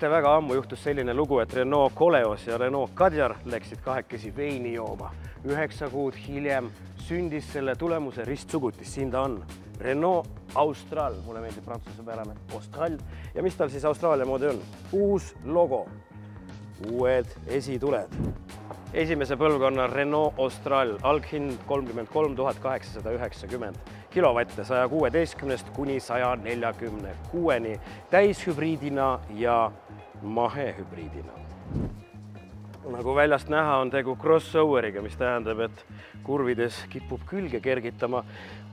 ise väga ammu juhtus selline lugu, et Renault Koleos ja Renault Kadjar läksid kahekesi veini jooma. 9 kuud hiljem sündis selle tulemuse ristsugutis. Siin ta on. Renault Austral, mulle meeldib prantsusepärane Austral. Ja mis tal siis Austraalia moodi on? Uus logo, uued esituled. Esimese põlvkonna Renault Austral, alghind 33 890 kilovatte 116 kuni 146-ni, täishübriidina ja mahehübriidina. Nagu väljast näha, on tegu crossoveriga, mis tähendab, et kurvides kipub külge kergitama.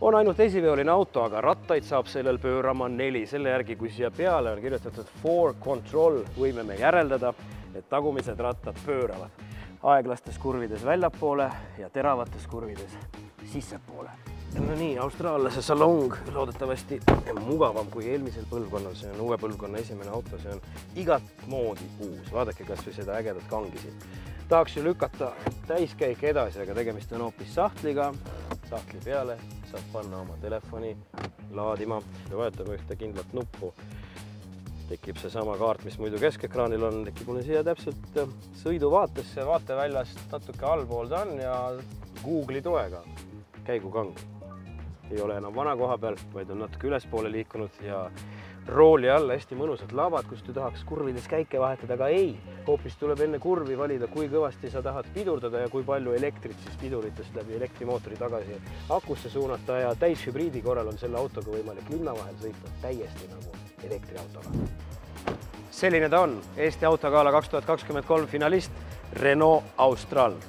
On ainult esiveoline auto, aga rattaid saab sellel pöörama 4. Selle järgi, kui siia peale on kirjutatud 4 control, võime me järeldada, et tagumised rattad pööravad aeglastes kurvides väljapoole ja teravates kurvides sissepoole. No nii, austraallase salong loodetavasti mugavam kui eelmisel põlvkonnal. See on uue põlvkonna esimene auto, see on igat moodi uus. Vaadake kas või seda ägedat kangi siin. Tahaks ju lükata täiskäik edasi, aga tegemist on hoopis sahtliga. Sahtli peale saab panna oma telefoni laadima ja vajutame ühte kindlat nuppu. Tekib see sama kaart, mis muidu keskekraanil on, tekib mulle siia täpselt sõiduvaatesse, vaateväljast natuke allpool ta on ja Google'i toega käigukang. Ei ole enam vana koha peal, vaid on natuke ülespoole liikunud ja rooli all hästi mõnusad labad, kus te tahaks kurvides käike vahetada, aga ei. Hoopis tuleb enne kurvi valida, kui kõvasti sa tahad pidurdada ja kui palju elektrit siis piduritest läbi elektrimootori tagasi akusse suunata ja täishübriidi korral on selle autoga võimalik linna vahel sõita täiesti nagu elektriautoga. Selline ta on Eesti autogala 2023 finalist Renault Austral.